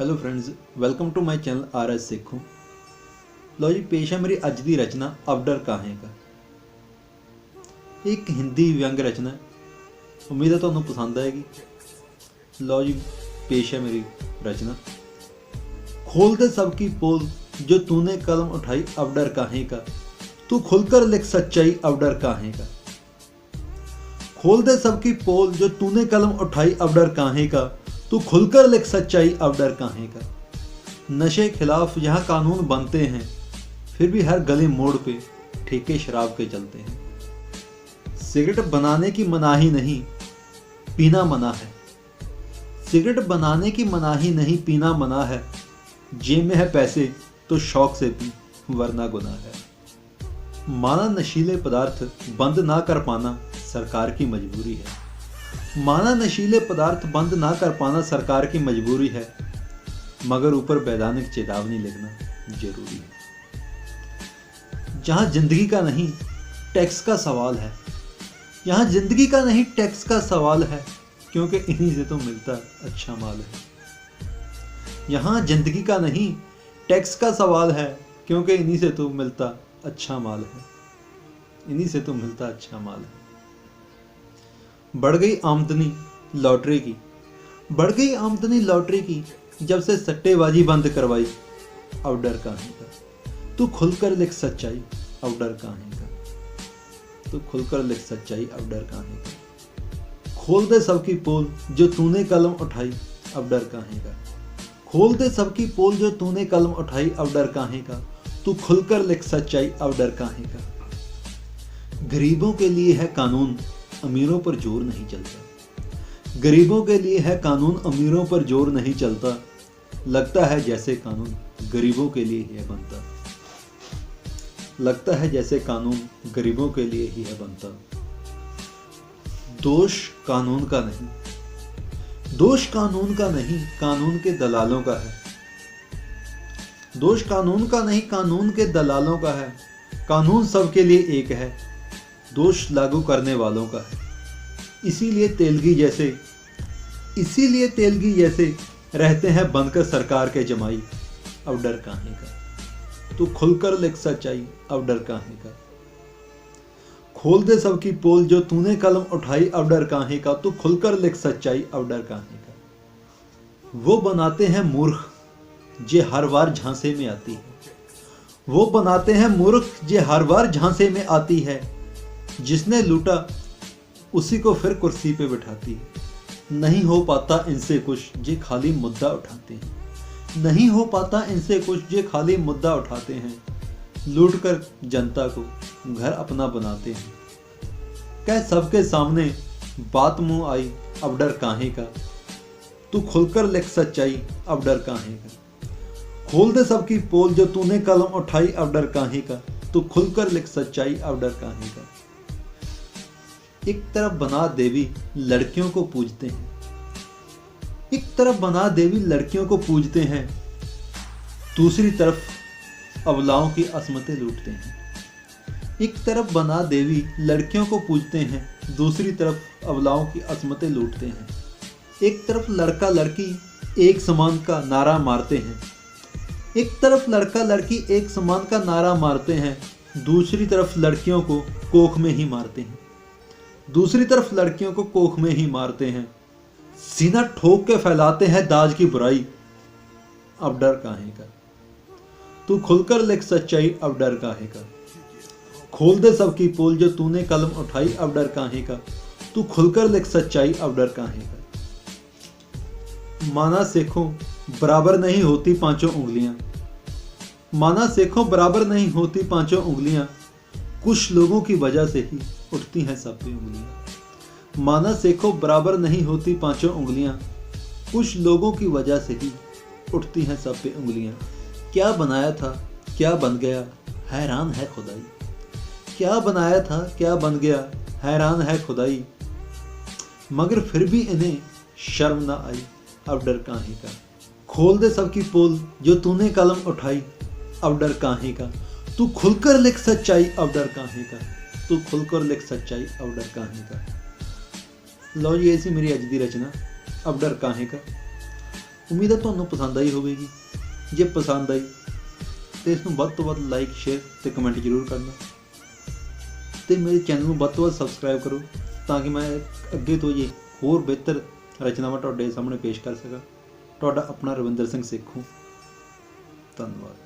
Hello friends, welcome to my channel RS Sikho. लो जी, पेश है मेरी अज की रचना अब डर काहे का। एक हिंदी व्यंग रचना है, उम्मीद है तुहानू पसंद आएगी। लो जी, पेश है मेरी रचना। खोल दे सबकी पोल जो तूने कलम उठाई अब डर काहे का, तू खुलकर लिख सच्चाई अब डर काहे का। खोल दे सबकी पोल जो तूने कलम उठाई अब डर काहे का, तू खुलकर लिख सच्चाई अब डर काहे का। नशे खिलाफ यहाँ कानून बनते हैं, फिर भी हर गली मोड़ पे ठेके शराब के चलते हैं। सिगरेट बनाने की मनाही नहीं, पीना मना है। सिगरेट बनाने की मनाही नहीं, पीना मना है। जेब में है पैसे तो शौक से पी, वरना गुनाह है। माना नशीले पदार्थ बंद ना कर पाना सरकार की मजबूरी है। माना नशीले पदार्थ बंद ना कर पाना सरकार की मजबूरी है, मगर ऊपर वैधानिक चेतावनी लिखना जरूरी है। जहां जिंदगी का नहीं टैक्स का सवाल है, यहाँ जिंदगी का नहीं टैक्स का सवाल है, क्योंकि इन्हीं से तो मिलता अच्छा माल है। यहाँ जिंदगी का नहीं टैक्स का सवाल है, क्योंकि इन्हीं से तो मिलता अच्छा माल है। इन्हीं से तो मिलता अच्छा माल है। बढ़ गई आमदनी लॉटरी की, बढ़ गई आमदनी लॉटरी की, जब से सट्टेबाजी बंद करवाई अब डर काहे का। तू खुलकर लिख सच्चाई अब डर काहे का, तू खुलकर लिख सच्चाई अब डर काहे का। खोल दे सबकी पोल जो तूने कलम उठाई अब डर काहे का। खोल दे सबकी पोल जो तूने कलम उठाई अब डर काहे का, तू खुलकर लिख सच्चाई अब डर काहे का। गरीबों के लिए है कानून, अमीरों पर जोर नहीं चलता। गरीबों के लिए है कानून, अमीरों पर जोर नहीं चलता। लगता है जैसे कानून गरीबों के लिए ही है बनता। लगता है जैसे कानून गरीबों के लिए ही है बनता। दोष कानून का नहीं, दोष कानून का नहीं, कानून के दलालों का है। दोष कानून का नहीं, कानून के दलालों का है। कानून सबके लिए एक है, दोष लागू करने वालों का है। इसीलिए तेलगी जैसे रहते हैं बनकर सरकार के जमाई अब डर काहे का। तू खुलकर लिख सच्चाई अब डर काहे का। खोल दे सबकी पोल जो तूने कलम उठाई अब डर काहे का, तू खुलकर लिख सच्चाई अब डर काहे का। वो बनाते हैं मूर्ख जे हर बार झांसे में आती है। वो बनाते हैं मूर्ख जे हर बार झांसे में आती है। जिसने लूटा उसी को फिर कुर्सी पे बिठाती है। नहीं हो पाता इनसे कुछ जे खाली मुद्दा उठाते हैं। नहीं हो पाता इनसे कुछ जे खाली मुद्दा उठाते हैं। लूट कर जनता को घर अपना बनाते हैं। कह सबके सामने बात मुंह आई अब डर काहे का। तू खुलकर लिख सच्चाई अब डर काहे का। खोल दे सबकी पोल जो तूने कलम उठाई अब डर काहे का, तू खुलकर लिख सच्चाई अब डर काहे का। एक तरफ बना देवी लड़कियों को पूजते हैं। एक तरफ बना देवी लड़कियों को पूजते हैं, दूसरी तरफ अबलाओं की असमतें लूटते हैं। एक तरफ बना देवी लड़कियों को पूजते हैं, दूसरी तरफ अबलाओं की असमतें लूटते हैं। एक तरफ लड़का लड़की एक समान का नारा मारते हैं। एक तरफ लड़का लड़की एक समान का नारा मारते हैं, दूसरी तरफ लड़कियों को कोख में ही मारते हैं। दूसरी तरफ लड़कियों को कोख में ही मारते हैं। सीना ठोक के फैलाते हैं दाज की बुराई अब डर काहे का। तू खुलकर लिख सच्चाई अब डर काहे का। खोल दे सबकी पोल जो तूने कलम उठाई अब डर काहे का, तू खुलकर लिख सच्चाई अब डर काहे का। माना सेखों बराबर नहीं होती पांचों उंगलियां। माना सेखों बराबर नहीं होती पांचों उंगलियां, कुछ लोगों की वजह से ही उठती हैं सब पे उंगलियां। माना सेखों बराबर नहीं होती पांचों उंगलियां, कुछ लोगों की वजह से ही उठती हैं सब पे उंगलियां। क्या बनाया था क्या बन गया, हैरान है खुदाई। क्या बनाया था क्या बन गया, हैरान है खुदाई। मगर फिर भी इन्हें शर्म ना आई अब डर काहे का। खोल दे सबकी पोल जो तूने कलम उठाई अब डर काहे का, तू खुलकर लिख सच्चाई अब डर काहे का। तू खुलकर लिख सच्चाई अब डर काहे का। लो जी, ऐसी मेरी अज की रचना अब डर काहे का। ਉਮੀਦ ਹੈ ਤੁਹਾਨੂੰ ਪਸੰਦ ਆਈ ਹੋਵੇਗੀ। ਜੇ ਪਸੰਦ ਆਈ ਤਾਂ ਇਸ ਨੂੰ ਵੱਧ ਤੋਂ ਵੱਧ ਲਾਈਕ, ਸ਼ੇਅਰ ਅਤੇ ਕਮੈਂਟ ਜ਼ਰੂਰ ਕਰਨਾ, ਅਤੇ ਮੇਰੇ ਚੈਨਲ ਨੂੰ ਵੱਧ ਤੋਂ ਵੱਧ ਸਬਸਕ੍ਰਾਈਬ ਕਰੋ ਤਾਂ ਕਿ ਮੈਂ ਅੱਗੇ ਤੋਂ ਜੀ ਹੋਰ ਬਿਹਤਰ ਰਚਨਾਵਾਂ ਤੁਹਾਡੇ ਸਾਹਮਣੇ ਪੇਸ਼ ਕਰ ਸਕਾਂ। ਤੁਹਾਡਾ ਆਪਣਾ ਰਵਿੰਦਰ ਸਿੰਘ ਸੇਖੋਂ। ਧੰਨਵਾਦ।